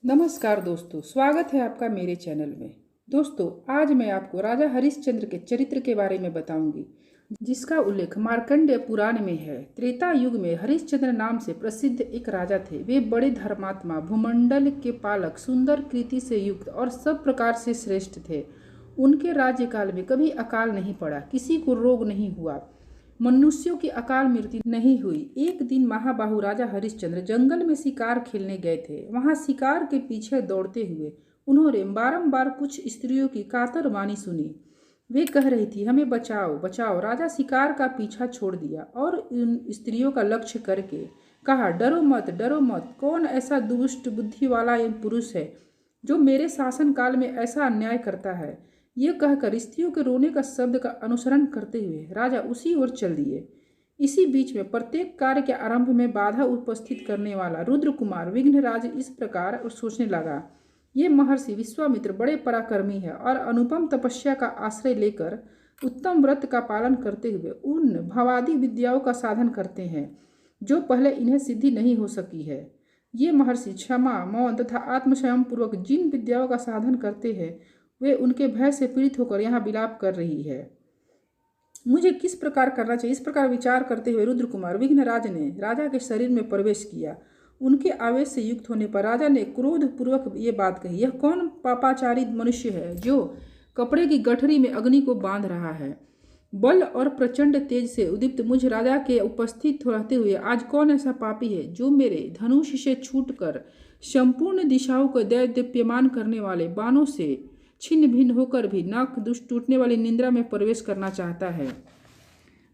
नमस्कार दोस्तों, स्वागत है आपका मेरे चैनल में। दोस्तों, आज मैं आपको राजा हरिश्चंद्र के चरित्र के बारे में बताऊंगी, जिसका उल्लेख मार्कंडेय पुराण में है। त्रेता युग में हरिश्चंद्र नाम से प्रसिद्ध एक राजा थे। वे बड़े धर्मात्मा, भूमंडल के पालक, सुंदर कृति से युक्त और सब प्रकार से श्रेष्ठ थे। उनके राज्यकाल में कभी अकाल नहीं पड़ा, किसी को रोग नहीं हुआ, मनुष्यों की अकाल मृत्यु नहीं हुई। एक दिन महाबाहु राजा हरिश्चंद्र जंगल में शिकार खेलने गए थे। वहां शिकार के पीछे दौड़ते हुए उन्होंने बारंबार कुछ स्त्रियों की कातर वाणी सुनी। वे कह रही थी, हमें बचाओ बचाओ। राजा शिकार का पीछा छोड़ दिया और उन स्त्रियों का लक्ष्य करके कहा, डरो मत डरो मत। कौन ऐसा दुष्ट बुद्धि वाला पुरुष है जो मेरे शासन काल में ऐसा अन्याय करता है। ये कहकर स्त्रियों के रोने का शब्द का अनुसरण करते हुए राजा उसी ओर चल दिए। इसी बीच में प्रत्येक कार्य के आरंभ में बाधा उपस्थित करने वाला रुद्र कुमार विघ्नराज इस प्रकार सोचने लगा, ये महर्षि विश्वामित्र बड़े पराक्रमी है और अनुपम तपस्या का आश्रय लेकर उत्तम व्रत का पालन करते हुए उन भवादि विद्याओं का साधन करते हैं जो पहले इन्हें सिद्धि नहीं हो सकी है। ये महर्षि क्षमा, मौन तथा आत्मसंयम पूर्वक जिन विद्याओं का साधन करते हैं वे उनके भय से पीड़ित होकर यहाँ विलाप कर रही है। मुझे किस प्रकार करना चाहिए, इस प्रकार विचार करते हुए रुद्र कुमार विघ्नराज ने राजा के शरीर में प्रवेश किया। उनके आवेश से युक्त होने पर राजा ने क्रोध पूर्वक ये बात कही, यह कौन पापाचारी मनुष्य है जो कपड़े की गठरी में अग्नि को बांध रहा है। बल और प्रचंड तेज से उद्दीप्त मुझ राजा के उपस्थित रहते हुए आज कौन ऐसा पापी है जो मेरे धनुष से छूटकर संपूर्ण दिशाओं को दैदीप्यमान करने वाले बाणों से छिन्न भिन्न होकर भी नाक दुष्ट टूटने वाली निंद्रा में प्रवेश करना चाहता है।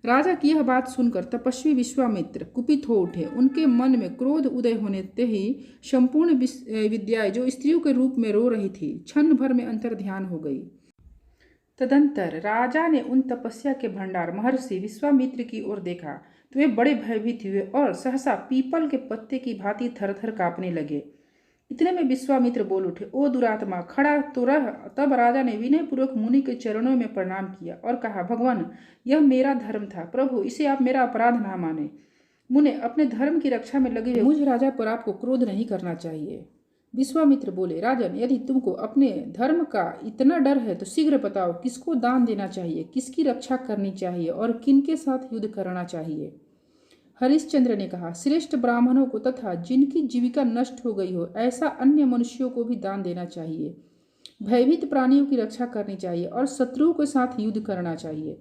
राजा की यह बात सुनकर तपस्वी विश्वामित्र कुपित हो उठे। उनके मन में क्रोध उदय होने ते ही संपूर्ण विद्याएं जो स्त्रियों के रूप में रो रही थी क्षण भर में अंतर ध्यान हो गई। तदंतर राजा ने उन तपस्या के भंडार महर्षि विश्वामित्र की ओर देखा तो वे बड़े भयभीत हुए और सहसा पीपल के पत्ते की भांति थरथर कांपने लगे। इतने में विश्वामित्र बोल उठे, ओ दुरात्मा, खड़ा तो रह। तब राजा ने विनयपूर्वक मुनि के चरणों में प्रणाम किया और कहा, भगवान, यह मेरा धर्म था, प्रभु इसे आप मेरा अपराध ना माने। मुने, अपने धर्म की रक्षा में लगे हुए मुझ राजा पर आपको क्रोध नहीं करना चाहिए। विश्वामित्र बोले, राजन, यदि तुमको अपने धर्म का इतना डर है तो शीघ्र बताओ, किसको दान देना चाहिए, किसकी रक्षा करनी चाहिए और किनके साथ युद्ध करना चाहिए। हरिश्चंद्र ने कहा, श्रेष्ठ ब्राह्मणों को तथा जिनकी जीविका नष्ट हो गई हो ऐसा अन्य मनुष्यों को भी दान देना चाहिए। भयभीत प्राणियों की रक्षा करनी चाहिए और शत्रुओं के साथ युद्ध करना चाहिए।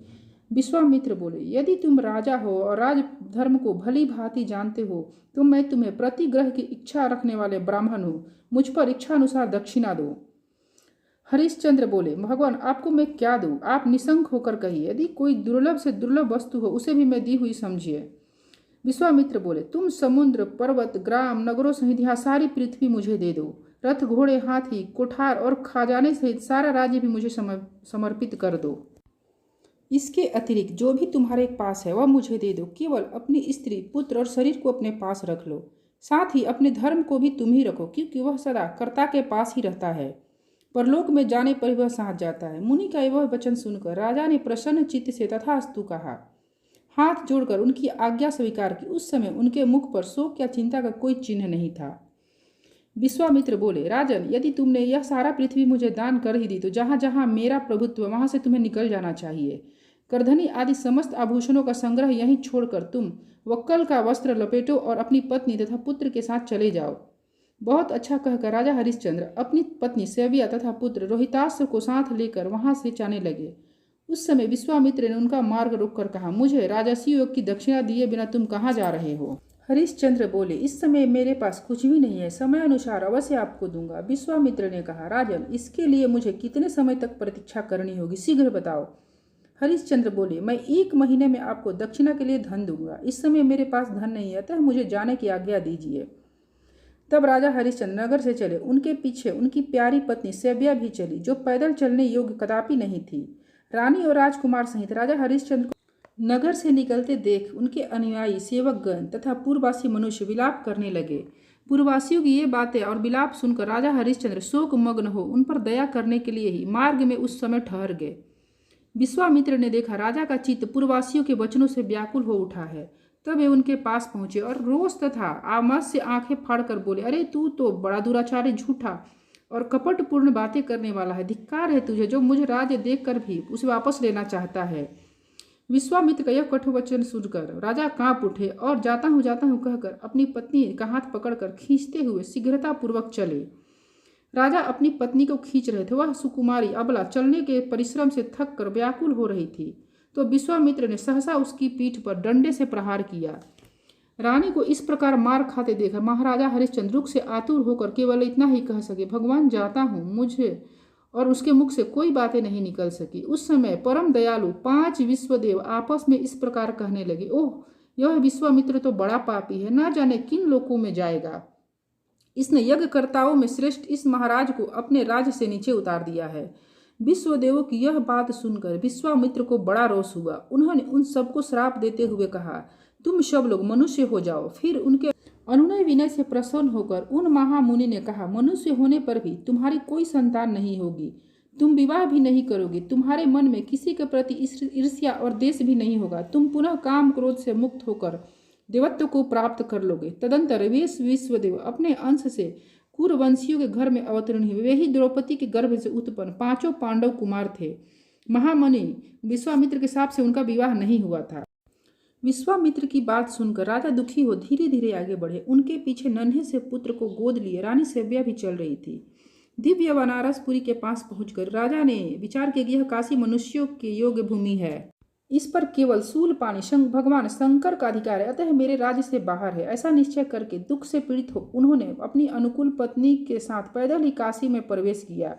विश्वामित्र बोले, यदि तुम राजा हो और राज धर्म को भली भांति जानते हो तो मैं तुम्हें प्रतिग्रह की इच्छा रखने वाले ब्राह्मण हूँ, मुझ पर इच्छा अनुसार दक्षिणा दो। हरिश्चंद्र बोले, भगवान, आपको मैं क्या दूं? आप निशंक होकर कहिए, यदि कोई दुर्लभ से दुर्लभ वस्तु हो उसे भी मैं दी हुई समझिए। विश्वामित्र बोले, तुम समुद्र, पर्वत, ग्राम, नगरों सहित यहाँ सारी पृथ्वी मुझे दे दो। रथ, घोड़े, हाथी, कोठार और खजाने सहित सारा राज्य भी मुझे समर्पित कर दो। इसके अतिरिक्त जो भी तुम्हारे पास है वह मुझे दे दो। केवल अपनी स्त्री, पुत्र और शरीर को अपने पास रख लो। साथ ही अपने धर्म को भी तुम ही रखो, क्योंकि वह सदा कर्ता के पास ही रहता है। परलोक में जाने पर वह साथ जाता है। मुनि का वह वचन सुनकर राजा ने प्रसन्न चित्त से तथास्तु कहा। हाथ जोड़कर उनकी आज्ञा स्वीकार की। उस समय उनके मुख पर शोक या चिंता का कोई चिन्ह नहीं था। विश्वामित्र बोले, राजन, यदि तुमने यह सारा पृथ्वी मुझे दान कर ही दी तो जहाँ जहाँ मेरा प्रभुत्व वहाँ से तुम्हें निकल जाना चाहिए। करधनी आदि समस्त आभूषणों का संग्रह यहीं छोड़कर तुम वक्कल का वस्त्र लपेटो और अपनी पत्नी तथा पुत्र के साथ चले जाओ। बहुत अच्छा कहकर राजा हरिश्चंद्र अपनी पत्नी सेव्या तथा पुत्र रोहितास्त्र को साथ लेकर वहां से जाने लगे। उस समय विश्वामित्र ने उनका मार्ग रोककर कहा, मुझे राजसी योग की दक्षिणा दिए बिना तुम कहाँ जा रहे हो? हरिश्चंद्र बोले, इस समय मेरे पास कुछ भी नहीं है, समय अनुसार अवश्य आपको दूंगा। विश्वामित्र ने कहा, राजन, इसके लिए मुझे कितने समय तक प्रतीक्षा करनी होगी, शीघ्र बताओ। हरिश्चंद्र बोले, मैं 1 महीने में आपको दक्षिणा के लिए धन दूंगा। इस समय मेरे पास धन नहीं है, अतः मुझे जाने की आज्ञा दीजिए। तब राजा हरिश्चंद्र नगर से चले। उनके पीछे उनकी प्यारी पत्नी सेव्या भी चली, जो पैदल चलने योग्य कदापि नहीं थी। रानी और राजकुमार सहित राजा हरिश्चंद्र को नगर से निकलते देख उनके अनुयायी, सेवकगण तथा पूर्ववासी मनुष्य विलाप करने लगे। पूर्ववासियों की ये बातें और विलाप सुनकर राजा हरिश्चंद्र शोक मग्न हो उन पर दया करने के लिए ही मार्ग में उस समय ठहर गए। विश्वामित्र ने देखा राजा का चित्त पूर्ववासियों के वचनों से व्याकुल हो उठा है, तब वे उनके पास पहुंचे और रोष तथा आमस से आंखें फाड़कर बोले, अरे तू तो बड़ा दुराचारी, झूठा और कपटपूर्ण बातें करने वाला है। धिक्कार है तुझे, जो मुझे राज्य देखकर भी उसे वापस लेना चाहता है। विश्वामित्र का यह कठोर वचन सुनकर राजा कांप उठे और जाता हूं कहकर अपनी पत्नी का हाथ पकड़कर खींचते हुए शीघ्रतापूर्वक चले। राजा अपनी पत्नी को खींच रहे थे। वह सुकुमारी अबला चलने के परिश्रम से थक कर व्याकुल हो रही थी, तो विश्वामित्र ने सहसा उसकी पीठ पर डंडे से प्रहार किया। रानी को इस प्रकार मार खाते देखकर महाराजा हरिश्चंद्र दुख से आतुर होकर केवल इतना ही कह सके, भगवान जाता हूँ। मुझे और उसके मुख से कोई बातें नहीं निकल सकी। उस समय परम दयालु 5 विश्वदेव आपस में इस प्रकार कहने लगे, ओह, यह विश्वामित्र तो बड़ा पापी है, ना जाने किन लोकों में जाएगा। इसने यज्ञकर्ताओं में श्रेष्ठ इस महाराज को अपने राज्य से नीचे उतार दिया है। विश्वदेवों की यह बात सुनकर विश्वामित्र को बड़ा रोष हुआ। उन्होंने उन सबको श्राप देते हुए कहा, तुम सब लोग मनुष्य हो जाओ। फिर उनके अनुनय विनय से प्रसन्न होकर उन महामुनि ने कहा, मनुष्य होने पर भी तुम्हारी कोई संतान नहीं होगी, तुम विवाह भी नहीं करोगे, तुम्हारे मन में किसी के प्रति ईर्ष्या और द्वेष भी नहीं होगा, तुम पुनः काम क्रोध से मुक्त होकर देवत्व को प्राप्त कर लोगे। तदंतर विश्वदेव अपने अंश से कुरवंशियों के घर में अवतीर्ण हुए। वे ही द्रौपदी के गर्भ से उत्पन्न 5 पांडव कुमार थे। महामुनि विश्वामित्र के साप से उनका विवाह नहीं हुआ था। विश्वामित्र की बात सुनकर राजा दुखी हो धीरे धीरे आगे बढ़े। उनके पीछे नन्हे से पुत्र को गोद लिए रानी सव्या भी चल रही थी। दिव्य बनारसपुरी के पास पहुंचकर राजा ने विचार किया कि यह काशी मनुष्यों के योग्य भूमि है, इस पर केवल शूलपाणि भगवान शंकर का अधिकार है, अतः मेरे राज्य से बाहर है। ऐसा निश्चय करके दुख से पीड़ित हो उन्होंने अपनी अनुकूल पत्नी के साथ पैदल ही काशी में प्रवेश किया।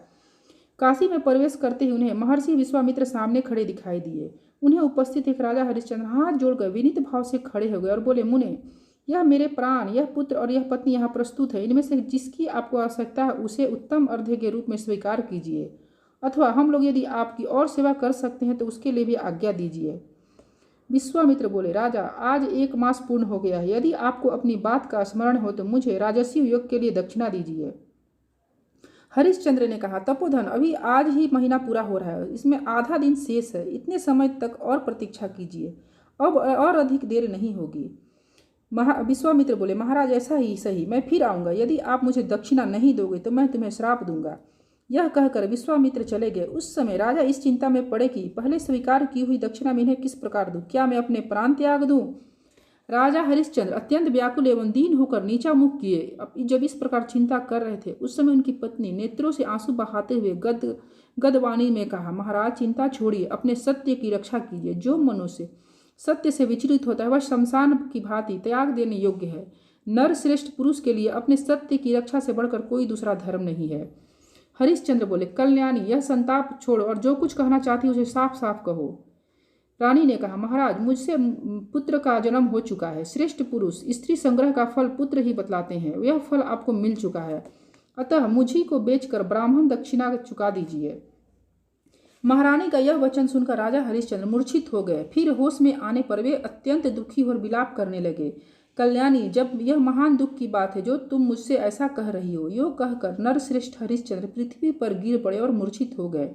काशी में प्रवेश करते ही उन्हें महर्षि विश्वामित्र सामने खड़े दिखाई दिए। उन्हें उपस्थित एक राजा हरिश्चंद्र हाथ जोड़कर विनीत भाव से खड़े हो गए और बोले, मुने, यह मेरे प्राण, यह पुत्र और यह पत्नी यहाँ प्रस्तुत है। इनमें से जिसकी आपको आवश्यकता है उसे उत्तम अर्घ्य के रूप में स्वीकार कीजिए, अथवा हम लोग यदि आपकी और सेवा कर सकते हैं तो उसके लिए भी आज्ञा दीजिए। विश्वामित्र बोले, राजा, आज 1 मास पूर्ण हो गया है। यदि आपको अपनी बात का स्मरण हो तो मुझे राजस्व योग के लिए दक्षिणा दीजिए। हरिश्चंद्र ने कहा, तपोधन, अभी आज ही महीना पूरा हो रहा है, इसमें आधा दिन शेष है, इतने समय तक और प्रतीक्षा कीजिए, अब और अधिक देर नहीं होगी। विश्वामित्र बोले, महाराज ऐसा ही सही, मैं फिर आऊँगा, यदि आप मुझे दक्षिणा नहीं दोगे तो मैं तुम्हें श्राप दूंगा। यह कहकर विश्वामित्र चले गए। उस समय राजा इस चिंता में पड़े कि पहले स्वीकार की हुई दक्षिणा में इन्हें किस प्रकार दूं, क्या मैं अपने प्राण त्याग दूं। राजा हरिश्चंद्र अत्यंत व्याकुल एवं दीन होकर नीचा मुख किए। जब इस प्रकार चिंता कर रहे थे उस समय उनकी पत्नी नेत्रों से आंसू बहाते हुए गदवाणी में कहा, महाराज, चिंता छोड़िए, अपने सत्य की रक्षा कीजिए। जो मनुष्य सत्य से विचलित होता है वह शमशान की भांति त्याग देने योग्य है। नर श्रेष्ठ पुरुष के लिए अपने सत्य की रक्षा से बढ़कर कोई दूसरा धर्म नहीं है। हरिश्चंद्र बोले, कल्याणी, यह संताप छोड़ो और जो कुछ कहना चाहती उसे साफ साफ कहो। रानी ने कहा, महाराज, मुझसे पुत्र का जन्म हो चुका है। श्रेष्ठ पुरुष स्त्री संग्रह का फल पुत्र ही बतलाते हैं, यह फल आपको मिल चुका है, अतः मुझी को बेचकर ब्राह्मण दक्षिणा चुका दीजिए। महारानी का यह वचन सुनकर राजा हरिश्चंद्र मूर्छित हो गए। फिर होश में आने पर वे अत्यंत दुखी और विलाप करने लगे। कल्याणी, जब यह महान दुख की बात है जो तुम मुझसे ऐसा कह रही हो। यो कहकर नरश्रेष्ठ हरिश्चंद्र पृथ्वी पर गिर पड़े और मूर्छित हो गए।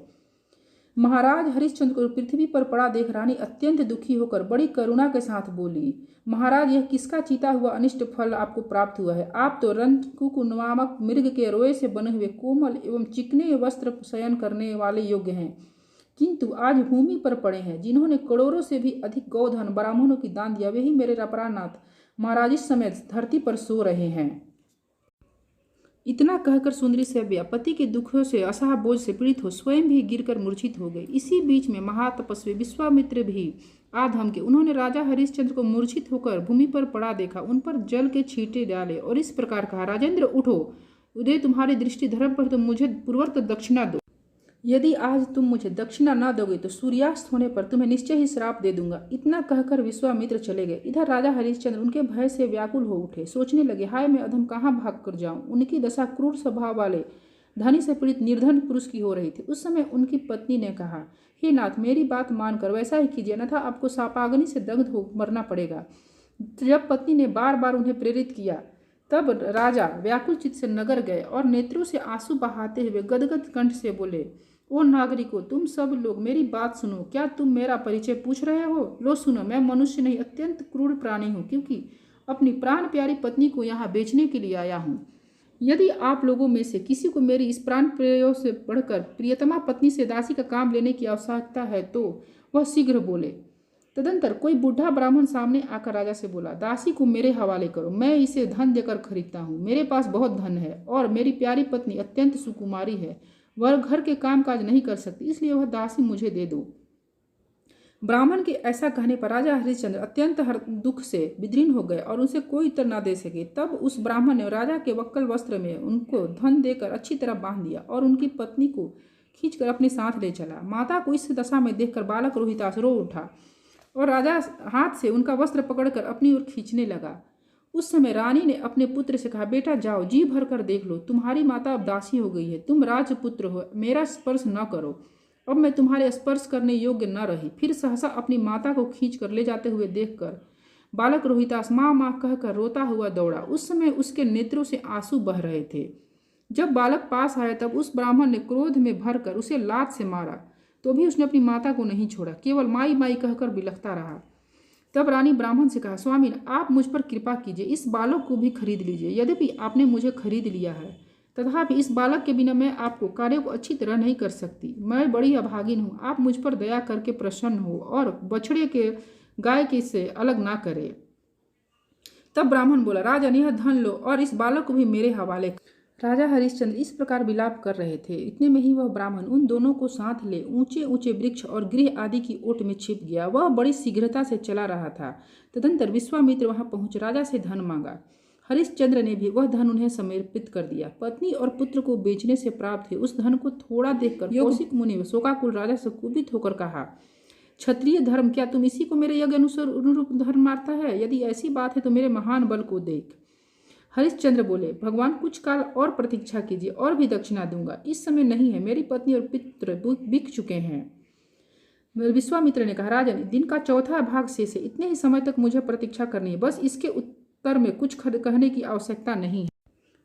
महाराज हरिश्चंद्र को पृथ्वी पर पड़ा देख रानी अत्यंत दुखी होकर बड़ी करुणा के साथ बोली, महाराज, यह किसका चीता हुआ अनिष्ट फल आपको प्राप्त हुआ है। आप तो रंतकुक नामक मृग के रोए से बने हुए कोमल एवं चिकने वस्त्र शयन करने वाले योग्य हैं, किंतु आज भूमि पर पड़े हैं। जिन्होंने करोड़ों से भी अधिक गौधन ब्राह्मणों की दान दिया, वही मेरे अपरानाथ महाराज इस समय धरती पर सो रहे हैं। इतना कहकर सुंदरी सव्या पति के दुखों से असह बोझ से पीड़ित हो स्वयं भी गिरकर मूर्छित हो गई। इसी बीच में महातपस्वी विश्वामित्र भी आ धमके। उन्होंने राजा हरिश्चंद्र को मूर्छित होकर भूमि पर पड़ा देखा, उन पर जल के छींटे डाले और इस प्रकार कहा, राजेंद्र, उठो, उदय तुम्हारी दृष्टि धर्म पर, तो मुझे पूर्वत दक्षिणा दो। यदि आज तुम मुझे दक्षिणा न दोगे तो सूर्यास्त होने पर तुम्हें निश्चय ही श्राप दे दूंगा। इतना कहकर विश्वामित्र चले गए। इधर राजा हरिश्चंद्र उनके भय से व्याकुल हो उठे। सोचने लगे, हाय, मैं अधम कहाँ भाग कर जाऊं। उनकी दशा क्रूर स्वभाव वाले धनी से पीड़ित निर्धन पुरुष की हो रही थी। उस समय उनकी पत्नी ने कहा, हे नाथ, मेरी बात मानकर वैसा ही कीजिए, अन्यथा आपको सापाग्नि से दग्ध हो मरना पड़ेगा। जब पत्नी ने बार बार उन्हें प्रेरित किया तब राजा व्याकुल चित्त से नगर गए और नेत्रों से आंसू बहाते हुए गदगद कंठ से बोले, ओ नागरिकों, तुम सब लोग मेरी बात सुनो। क्या तुम मेरा परिचय पूछ रहे हो? लो सुनो, मैं मनुष्य नहीं, अत्यंत क्रूर प्राणी हूँ, क्योंकि अपनी प्राण प्यारी पत्नी को यहाँ बेचने के लिए आया हूँ। यदि आप लोगों में से किसी को मेरी इस प्राण प्रिय से बढ़कर प्रियतमा पत्नी से दासी का काम लेने की आवश्यकता है तो वह शीघ्र बोले। तदंतर कोई बूढ़ा ब्राह्मण सामने आकर राजा से बोला, दासी को मेरे हवाले करो, मैं इसे धन देकर खरीदता हूँ। मेरे पास बहुत धन है और मेरी प्यारी पत्नी अत्यंत सुकुमारी है, वह घर के काम काज नहीं कर सकती, इसलिए वह दासी मुझे दे दो। ब्राह्मण के ऐसा कहने पर राजा हरिश्चंद्र अत्यंत दुख से विदीर्ण हो गए और उनसे कोई उत्तर न दे सके। तब उस ब्राह्मण ने राजा के वक्कल वस्त्र में उनको धन देकर अच्छी तरह बांध दिया और उनकी पत्नी को खींचकर अपने साथ ले चला। माता को इस दशा में देखकर बालक रोहितास रो उठा और राजा हाथ से उनका वस्त्र पकड़कर अपनी ओर खींचने लगा। उस समय रानी ने अपने पुत्र से कहा, बेटा जाओ, जी भर कर देख लो, तुम्हारी माता अब दासी हो गई है, तुम राजपुत्र हो, मेरा स्पर्श न करो, अब मैं तुम्हारे स्पर्श करने योग्य न रही। फिर सहसा अपनी माता को खींच कर ले जाते हुए देखकर बालक रोहितास माँ माँ कहकर रोता हुआ दौड़ा। उस समय उसके नेत्रों से आंसू बह रहे थे। जब बालक पास आया तब उस ब्राह्मण ने क्रोध में भरकर उसे लात से मारा, तो भी उसने अपनी माता को नहीं छोड़ा, केवल माई माई कहकर बिलखता रहा। तब रानी ब्राह्मण से कहा, स्वामी आप मुझ पर कृपा कीजिए, इस बालक को भी खरीद लीजिए। यद्यपि आपने मुझे खरीद लिया है, तथापि इस बालक के बिना मैं आपको कार्य को अच्छी तरह नहीं कर सकती। मैं बड़ी अभागिन हूँ, आप मुझ पर दया करके प्रसन्न हो और बछड़े के गाय के से अलग ना करे। तब ब्राह्मण बोला, राजन यह धन लो और इस बालक को भी मेरे हवाले। राजा हरिश्चंद्र इस प्रकार विलाप कर रहे थे, इतने में ही वह ब्राह्मण उन दोनों को साथ ले ऊंचे ऊंचे वृक्ष और गृह आदि की ओट में छिप गया। वह बड़ी शीघ्रता से चला रहा था। तदंतर विश्वामित्र वहां पहुंच राजा से धन मांगा। हरिश्चंद्र ने भी वह धन उन्हें समर्पित कर दिया। पत्नी और पुत्र को बेचने से प्राप्त हुए उस धन को थोड़ा देखकर कौशिक मुनि शोकाकुल राजा से कुपित होकर कहा, क्षत्रिय धर्म, क्या तुम इसी को मेरे यज्ञ अनुरूप धर्म मारता है? यदि ऐसी बात है तो मेरे महान बल को देख। हरिश्चंद्र बोले, भगवान कुछ काल और प्रतीक्षा कीजिए और भी दक्षिणा दूंगा, इस समय नहीं है, मेरी पत्नी और पुत्र बिक चुके हैं। विश्वामित्र ने कहा, राजन दिन का चौथा भाग शेष है, इतने ही समय तक मुझे प्रतीक्षा करनी है, बस इसके उत्तर में कुछ कहने की आवश्यकता नहीं है।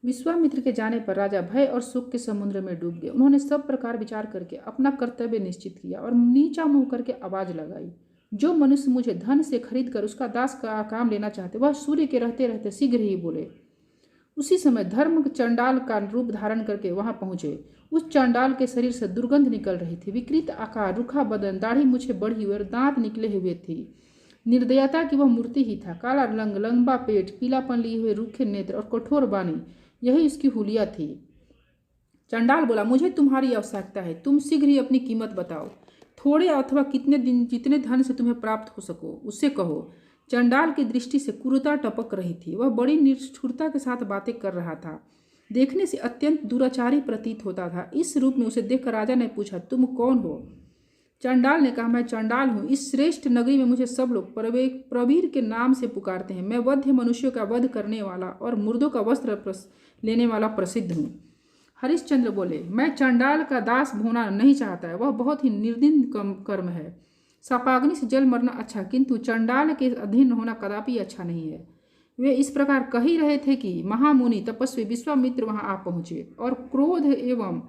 विश्वामित्र के जाने पर राजा भय और सुख के समुद्र में डूब गए। उन्होंने सब प्रकार विचार करके अपना कर्तव्य निश्चित किया और नीचा मुंह करके आवाज लगाई, जो मनुष्य मुझे धन से खरीद कर उसका दास का काम लेना चाहते वह सूर्य के रहते रहते शीघ्र ही बोले। उसी समय धर्म चंडाल का रूप धारण करके वहां पहुंचे। उस चंडाल के शरीर से दुर्गंध निकल रही थी। विकृत आकार, रूखा बदन, दाढ़ी मूछे बढ़ी हुई और दांत निकले हुए थी। निर्दयता की वह मूर्ति ही था। काला रंग, लंबा पेट, पीलापन लिए हुए रूखे नेत्र और कठोर वाणी, यही उसकी हुलिया थी। चंडाल बोला, मुझे तुम्हारी आवश्यकता है, तुम शीघ्र ही अपनी कीमत बताओ। थोड़े अथवा कितने दिन, जितने धन से तुम्हें प्राप्त हो सको उससे कहो। चंडाल की दृष्टि से क्रूरता टपक रही थी। वह बड़ी निष्ठुरता के साथ बातें कर रहा था। देखने से अत्यंत दुराचारी प्रतीत होता था। इस रूप में उसे देखकर राजा ने पूछा, तुम कौन हो? चंडाल ने कहा, मैं चंडाल हूँ। इस श्रेष्ठ नगरी में मुझे सब लोग प्रवीर के नाम से पुकारते हैं। मैं वध्य मनुष्यों का वध करने वाला और मुर्दों का वस्त्र लेने वाला प्रसिद्ध हूँ। हरिश्चंद्र बोले, मैं चंडाल का दास होना नहीं चाहता है, वह बहुत ही निर्दयी कर्म है। सापाग्नि से जल मरना अच्छा, किंतु चंडाल के अधीन होना कदापि अच्छा नहीं है। वे इस प्रकार कह ही रहे थे कि महामुनि तपस्वी विश्वामित्र वहां आ पहुंचे और क्रोध एवं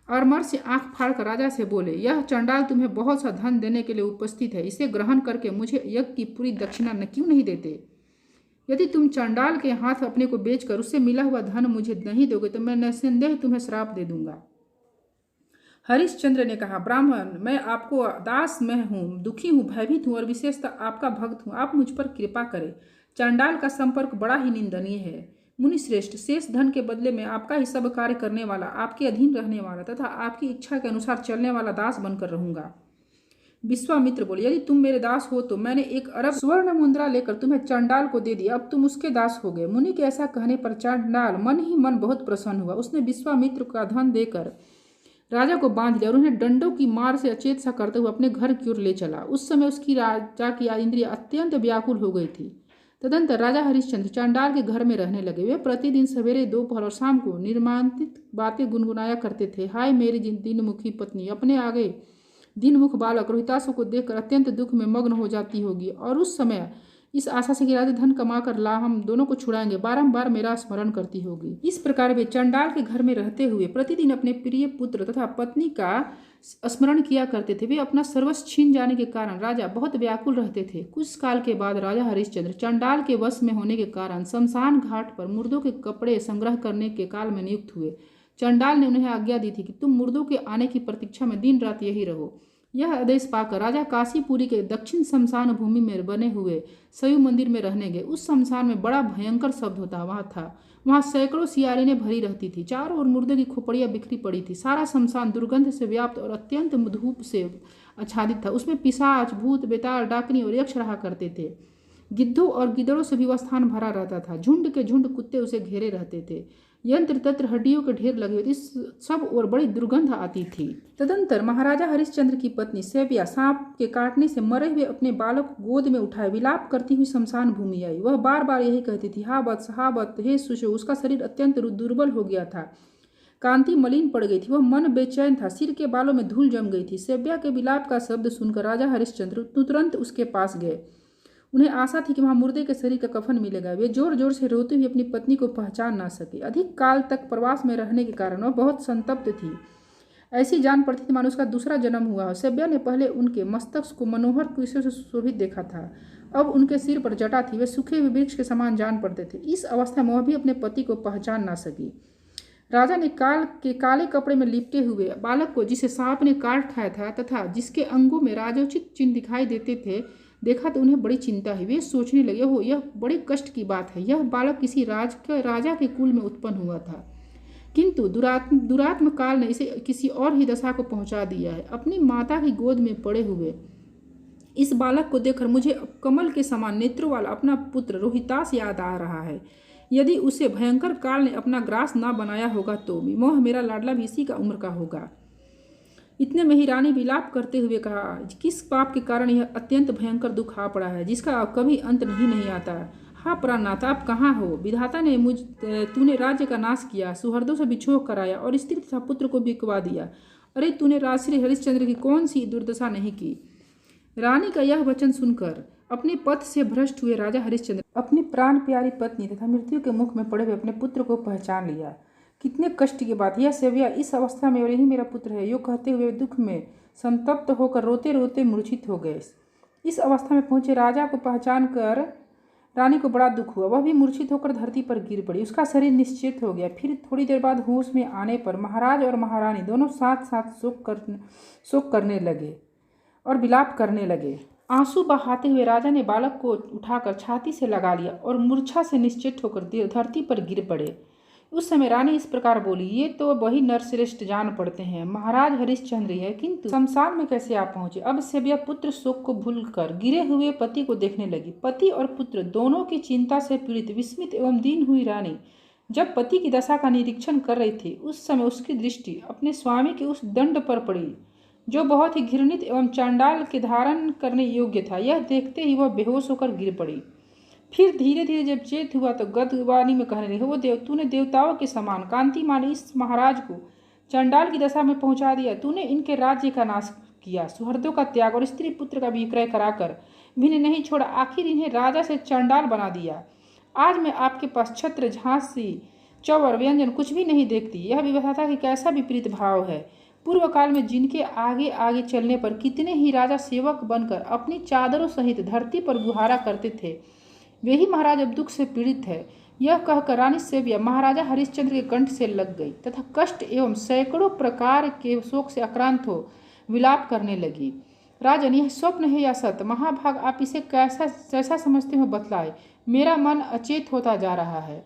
अमर से आंख फाड़कर राजा से बोले, यह चंडाल तुम्हें बहुत सा धन देने के लिए उपस्थित है, इसे ग्रहण करके मुझे यज्ञ की पूरी दक्षिणा क्यों नहीं देते? यदि तुम चंडाल के हाथ अपने को बेचकर उससे मिला हुआ धन मुझे नहीं दोगे तो मैं निसंदेह तुम्हें श्राप दे दूंगा। हरिश्चंद्र ने कहा, ब्राह्मण, मैं आपको दास में हूँ, दुखी हूँ, भयभीत हूँ और विशेषतः आपका भक्त हूँ, आप मुझ पर कृपा करें। चंडाल का संपर्क बड़ा ही निंदनीय है। मुनिश्रेष्ठ, शेष धन के बदले में आपका ही सब कार्य करने वाला, आपके अधीन रहने वाला तथा आपकी इच्छा के अनुसार चलने वाला दास बनकर रहूंगा। विश्वामित्र बोले, यदि तुम मेरे दास हो तो मैंने 1 अरब स्वर्ण मुद्रा लेकर तुम्हें चंडाल को दे दिया, अब तुम उसके दास हो गए। मुनि के ऐसा कहने पर चंडाल मन ही मन बहुत प्रसन्न हुआ। उसने विश्वामित्र का धन देकर राजा को बांध लिया और उन्हें डंडों की मार से अचेत सा करते हुए अपने घर की ओर ले चला। उस समय उसकी राजा की इंद्रियां अत्यंत व्याकुल हो गई थी। तदंतर राजा हरिश्चंद्र चंडाल के घर में रहने लगे। वे प्रतिदिन सवेरे, दोपहर और शाम को निर्मांतित बातें गुनगुनाया करते थे। हाय मेरी दिनमुखी पत्नी, अपने आगे दिनमुख बालक रोहितासु को देखकर अत्यंत दुख में मग्न हो जाती होगी और उस समय इस आशा से कि राजा धन कमा कर ला हम दोनों को छुड़ाएंगे, बारंबार मेरा स्मरण करती होगी। इस प्रकार वे चंडाल के घर में रहते हुए प्रतिदिन अपने प्रिय पुत्र तथा पत्नी का स्मरण किया करते थे। वे अपना सर्वस्व छीन जाने के कारण राजा बहुत व्याकुल रहते थे। कुछ काल के बाद राजा हरिश्चंद्र चंडाल के वश में होने के कारण शमशान घाट पर मुर्दों के कपड़े संग्रह करने के काल में नियुक्त हुए। चंडाल ने उन्हें आज्ञा दी थी कि तुम मुर्दों के आने की प्रतीक्षा में दिन रात यही रहो। यह आदेश पाकर राजा काशीपुरी के दक्षिण शमशान भूमि में बने हुए शैव मंदिर में रहने गए। उस शमशान में बड़ा भयंकर शब्द होता वहाँ था। वहाँ सैकड़ों सियारिनें भरी रहती थी। चारों ओर मुर्दे की खोपड़ियाँ बिखरी पड़ी थी। सारा शमशान दुर्गंध से व्याप्त और अत्यंत धूप से आच्छादित था। उसमें पिशाच, भूत, बेताल, डाकनी और यक्ष रहा करते थे। गिद्धों और गिद्धड़ों से भी वह स्थान भरा रहता था। झुंड के झुंड कुत्ते उसे घेरे रहते थे। यंत्र तंत्र हड्डियों के ढेर लगे हुए, इस सब और बड़ी दुर्गंध आती थी। तदंतर महाराजा हरिश्चंद्र की पत्नी सेव्या सांप के काटने से मरे हुए अपने बालक को गोद में उठाए विलाप करती हुई शमशान भूमि आई। वह बार बार यही कहती थी, हा वत्स, हा वत्स, हे सुशो। उसका शरीर अत्यंत दुर्बल हो गया था। कांति मलिन पड़ गई थी। वह मन बेचैन था। सिर के बालों में धूल जम गई थी। सेव्या के विलाप का शब्द सुनकर राजा हरिश्चंद्र तुरंत उसके पास गए। उन्हें आशा थी कि वहां मुर्दे के शरीर का कफन मिलेगा। वे जोर जोर से रोते हुए अपनी पत्नी को पहचान ना सके। अधिक काल तक प्रवास में रहने के कारण वह बहुत संतप्त थी। ऐसी जान पड़ती थी मानो उसका दूसरा जन्म हुआ हो। सेव्या ने पहले उनके मस्तक को मनोहर कुशों से सुशोभित देखा था। अब उनके सिर पर जटा थी। वे सूखे हुए वृक्ष के समान जान पड़ते थे। इस अवस्था में वह भी अपने पति को पहचान ना सकी। राजा ने काले कपड़े में लिपटे हुए बालक को, जिसे सांप ने काट खाया था तथा जिसके अंगों में राजोचित चिन्ह दिखाई देते थे, देखा तो उन्हें बड़ी चिंता हुई। वे सोचने लगे, हो यह बड़े कष्ट की बात है। यह बालक किसी राजा के कुल में उत्पन्न हुआ था, किंतु दुरात्म काल ने इसे किसी और ही दशा को पहुंचा दिया है। अपनी माता की गोद में पड़े हुए इस बालक को देखकर मुझे कमल के समान नेत्रों वाला अपना पुत्र रोहितास याद आ रहा है। यदि उसे भयंकर काल ने अपना ग्रास ना बनाया होगा तो मोह मेरा लाडला भी इसी का उम्र का होगा। इतने में ही रानी विलाप करते हुए कहा, किस पाप के कारण यह अत्यंत भयंकर दुख आ पड़ा है, जिसका कभी अंत नहीं आता। हा प्राणनाथ, आप कहाँ हो? विधाता ने तूने राज्य का नाश किया, सुहृदों से बिछोह कराया और स्त्री तथा पुत्र को बिकवा दिया। अरे तूने राजश्री हरिश्चंद्र की कौन सी दुर्दशा नहीं की। रानी का यह वचन सुनकर अपने पथ से भ्रष्ट हुए राजा हरिश्चंद्र अपनी प्राण प्यारी पत्नी तथा मृत्यु के मुख में पड़े हुए अपने पुत्र को पहचान लिया। कितने कष्ट की बात! यह सेव्या इस अवस्था में और यही मेरा पुत्र है, यो कहते हुए दुख में संतप्त होकर रोते रोते मूर्छित हो गए। इस अवस्था में पहुंचे राजा को पहचान कर रानी को बड़ा दुख हुआ। वह भी मूर्छित होकर धरती पर गिर पड़ी। उसका शरीर निश्चेत हो गया। फिर थोड़ी देर बाद होश में आने पर महाराज और महारानी दोनों साथ साथ शोक करने लगे और विलाप करने लगे। आंसू बहाते हुए राजा ने बालक को उठाकर छाती से लगा लिया और मूर्छा से निश्चेत होकर धरती पर गिर पड़े। उस समय रानी इस प्रकार बोली, ये तो वही नरश्रेष्ठ जान पड़ते हैं, महाराज हरिश्चंद्र है, किंतु शमशान में कैसे आप पहुंचे? अब सेव्या पुत्र शोक को भूलकर गिरे हुए पति को देखने लगी। पति और पुत्र दोनों की चिंता से पीड़ित, विस्मित एवं दीन हुई रानी जब पति की दशा का निरीक्षण कर रही थी, उस समय उसकी दृष्टि अपने स्वामी के उस दंड पर पड़ी जो बहुत ही घृणित एवं चांडाल के धारण करने योग्य था। यह देखते ही वह बेहोश होकर गिर पड़ी। फिर धीरे धीरे जब चेत हुआ तो गदवाणी में कहने लगे, वो तूने देवताओं के समान कांतिमान इस महाराज को चंडाल की दशा में पहुंचा दिया। तूने इनके राज्य का नाश किया, सुहृदों का त्याग और स्त्री पुत्र का विक्रय कराकर भी नहीं छोड़ा, आखिर इन्हें राजा से चंडाल बना दिया। आज मैं आपके पास छत्र, झांसी, चौवर, व्यंजन कुछ भी नहीं देखती। यह विधाता की कैसा विपरीत भाव है। पूर्व काल में जिनके आगे आगे चलने पर कितने ही राजा सेवक बनकर अपनी चादरों सहित धरती पर गुहारा करते थे, वे ही महाराज अब दुख से पीड़ित है। यह कहकर रानी सेव्या महाराजा हरिश्चंद्र के कंठ से लग गई तथा कष्ट एवं सैकड़ों प्रकार के शोक से आक्रांत हो विलाप करने लगी। राजन, यह स्वप्न है या सत्य? महाभाग, आप इसे कैसा समझते हो बतलाए, मेरा मन अचेत होता जा रहा है।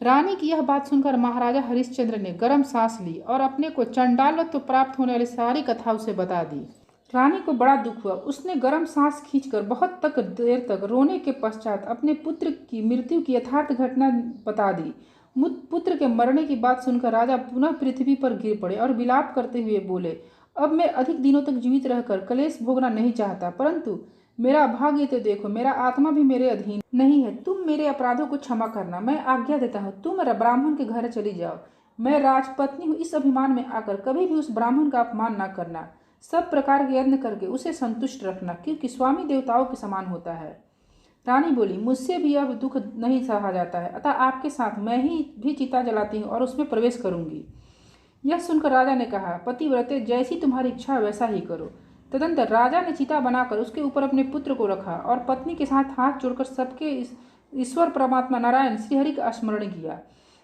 रानी की यह बात सुनकर महाराजा हरिश्चंद्र ने गर्म सांस ली और अपने को चंडालत्व प्राप्त होने वाली सारी कथा उसे बता दी। रानी को बड़ा दुख हुआ। उसने गर्म सांस खींचकर बहुत देर तक रोने के पश्चात अपने पुत्र की मृत्यु की यथार्थ घटना बता दी। पुत्र के मरने की बात सुनकर राजा पुनः पृथ्वी पर गिर पड़े और विलाप करते हुए बोले, अब मैं अधिक दिनों तक जीवित रहकर क्लेश भोगना नहीं चाहता, परंतु मेरा भाग्य तो देखो, मेरा आत्मा भी मेरे अधीन नहीं है। तुम मेरे अपराधों को क्षमा करना, मैं आज्ञा देता हूँ, तुम ब्राह्मण के घर चली जाओ। मैं राजपत्नी हूँ, इस अभिमान में आकर कभी भी उस ब्राह्मण का अपमान न करना। सब प्रकार के यत्न करके उसे संतुष्ट रखना, क्योंकि स्वामी देवताओं के समान होता है। रानी बोली, मुझसे भी अब दुख नहीं सहा जाता है, अतः आपके साथ मैं ही भी चिता जलाती हूँ और उसमें प्रवेश करूंगी। यह सुनकर राजा ने कहा, पतिव्रते, जैसी तुम्हारी इच्छा वैसा ही करो। तदंतर राजा ने चिता बनाकर उसके ऊपर अपने पुत्र को रखा और पत्नी के साथ हाथ जोड़कर सबके ईश्वर परमात्मा नारायण श्रीहरि का स्मरण किया,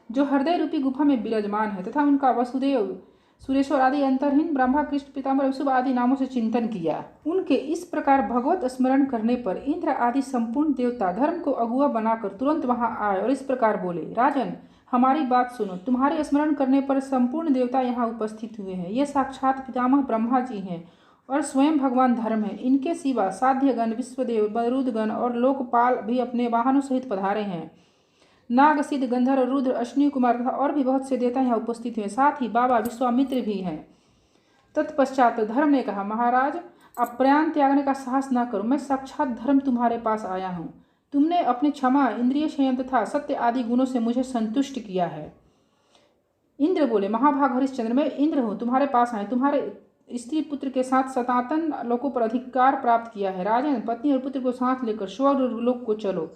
जो हृदय रूपी गुफा में विराजमान है, तथा उनका वसुदेव, सुरेश्वर आदि अंतरहीन, ब्रह्मा, कृष्ण, पीताम्बर, विशुभ आदि नामों से चिंतन किया। उनके इस प्रकार भगवत स्मरण करने पर इंद्र आदि संपूर्ण देवता धर्म को अगुआ बनाकर तुरंत वहां आए और इस प्रकार बोले, राजन, हमारी बात सुनो। तुम्हारे स्मरण करने पर संपूर्ण देवता यहाँ उपस्थित हुए हैं। ये साक्षात पितामह ब्रह्मा जी हैं और स्वयं भगवान धर्म है। इनके सिवा साध्यगण, विश्वदेव, मरुदगण और लोकपाल भी अपने वाहनों सहित पधारे हैं। नाग, सिद्ध, गंधर्व, रुद्र, अश्विनी कुमार तथा और भी बहुत से देवता यहाँ उपस्थित हुए। साथ ही बाबा विश्वामित्र भी हैं। तत्पश्चात धर्म ने कहा, महाराज, अब प्रयाण त्यागने का साहस न करो। मैं साक्षात धर्म तुम्हारे पास आया हूँ। तुमने अपने क्षमा, इंद्रिय संयम तथा सत्य आदि गुणों से मुझे संतुष्ट किया है। इंद्र बोले, महाभाग हरिश्चंद्र, मैं इंद्र हूँ, तुम्हारे पास आए। तुम्हारे स्त्री पुत्र के साथ सनातन लोकों पर अधिकार प्राप्त किया है। राजन, पत्नी और पुत्र को साथ लेकर स्वर्ग लोक को चलो,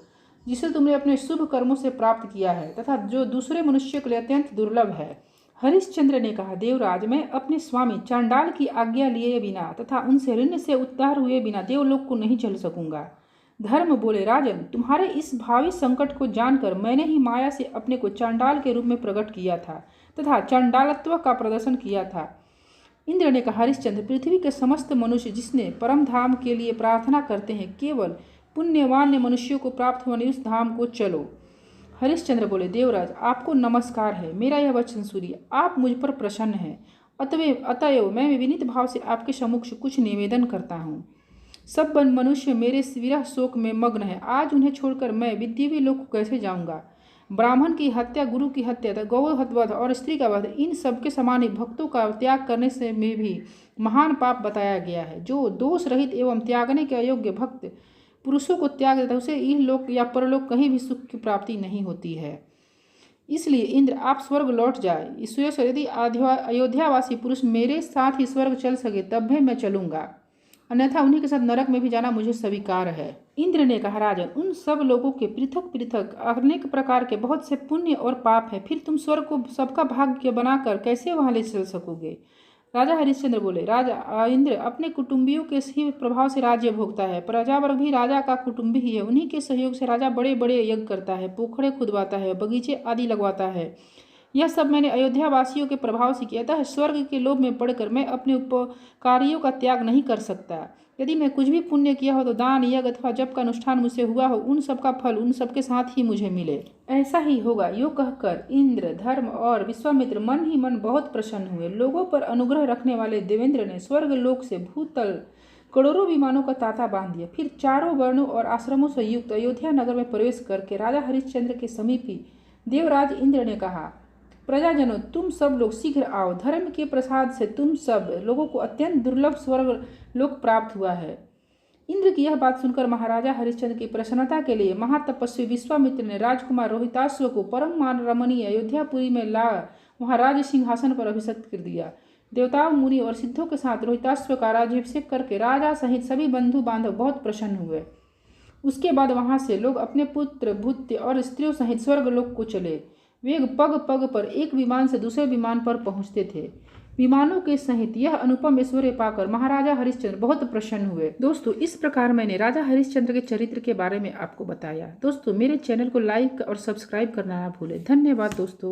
जिसे तुमने अपने शुभ कर्मों से प्राप्त किया है तथा जो दूसरे मनुष्य के लिए अत्यंत दुर्लभ है। हरिश्चंद्र ने कहा, देवराज, मैं अपने स्वामी चांडाल की आज्ञा लिए बिना तथा उनसे ऋण से उद्धार हुए बिना देवलोक को नहीं चल सकूंगा। धर्म बोले, राजन, तुम्हारे इस भावी संकट को जानकर मैंने ही माया से अपने को चांडाल के रूप में प्रकट किया था तथा चांडालत्व का प्रदर्शन किया था। इंद्र ने कहा, हरिश्चंद्र, पृथ्वी के समस्त मनुष्य जिसने परम धाम के लिए प्रार्थना करते हैं, केवल पुण्यवान मनुष्यों को प्राप्त होने उस धाम को चलो। हरिश्चंद्र बोले, देवराज, आपको नमस्कार है। मेरा यह वचन सुनिए। आप मुझ पर प्रसन्न हैं, अतएव मैं विनीत भाव से आपके सम्मुख कुछ निवेदन करता हूँ। सब मनुष्य मेरे विरह शोक में मग्न है। आज उन्हें छोड़कर मैं विद्यावी लोक को कैसे जाऊँगा। ब्राह्मण की हत्या, गुरु की हत्या, गौ वध और स्त्री का वध, इन सबके समान ही भक्तों का त्याग करने से में भी महान पाप बताया गया है। जो दोष रहित एवं त्यागने के अयोग्य भक्त पुरुषों को त्याग देता है, उसे इहलोक या परलोक कहीं भी सुख की प्राप्ति नहीं होती है। इसलिए इंद्र, आप स्वर्ग लौट जाए। ईश्वर, यदि अयोध्यावासी पुरुष मेरे साथ ही स्वर्ग चल सके तब भी मैं चलूंगा, अन्यथा उन्हीं के साथ नरक में भी जाना मुझे स्वीकार है। इंद्र ने कहा, राजन, उन सब लोगों के पृथक पृथक अनेक प्रकार के बहुत से पुण्य और पाप है। फिर तुम स्वर्ग को सबका भाग्य बनाकर कैसे वहां ले चल सकोगे। राजा हरिश्चंद्र बोले, राजा इंद्र अपने कुटुंबियों के ही प्रभाव से राज्य भोगता है। प्रजावर्ग भी राजा का कुटुंबी ही है। उन्हीं के सहयोग से राजा बड़े बड़े यज्ञ करता है, पोखरे खुदवाता है, बगीचे आदि लगवाता है। यह सब मैंने अयोध्या वासियों के प्रभाव से किया था। स्वर्ग के लोभ में पड़कर मैं अपने उपकारियों का त्याग नहीं कर सकता। यदि मैं कुछ भी पुण्य किया हो तो दान, यज्ञ अथवा जप का अनुष्ठान मुझसे हुआ हो, उन सब का फल उन सबके साथ ही मुझे मिले। ऐसा ही होगा। यो कहकर इंद्र, धर्म और विश्वामित्र मन ही मन बहुत प्रसन्न हुए। लोगों पर अनुग्रह रखने वाले देवेंद्र ने स्वर्ग लोक से भूतल करोड़ों विमानों का तांता बांध दिया। फिर चारों वर्णों और आश्रमों से युक्त अयोध्या नगर में प्रवेश करके राजा हरिश्चंद्र के समीप ही देवराज इंद्र ने कहा, प्रजाजनों, तुम सब लोग शीघ्र आओ। धर्म के प्रसाद से तुम सब लोगों को अत्यंत दुर्लभ स्वर्ग लोक प्राप्त हुआ है। इंद्र की यह बात सुनकर महाराजा हरिश्चंद्र की प्रसन्नता के लिए महातपस्वी विश्वामित्र ने राजकुमार रोहिताश्व को परम मान रमणीय अयोध्यापुरी में ला वहां राज सिंहासन पर अभिषिक्त कर दिया। देवताओं, मुनि और सिद्धों के साथ रोहिताश्व का राज्याभिषेक करके राजा सहित सभी बंधु बांधव बहुत प्रसन्न हुए। उसके बाद वहां से लोग अपने पुत्र, भूत्य और स्त्रियों सहित स्वर्ग लोक को चले। वे पग पग पर एक विमान से दूसरे विमान पर पहुंचते थे। विमानों के सहित यह अनुपम ऐश्वर्य पाकर महाराजा हरिश्चंद्र बहुत प्रसन्न हुए। दोस्तों, इस प्रकार मैंने राजा हरिश्चंद्र के चरित्र के बारे में आपको बताया। दोस्तों, मेरे चैनल को लाइक और सब्सक्राइब करना ना भूलें। धन्यवाद दोस्तों।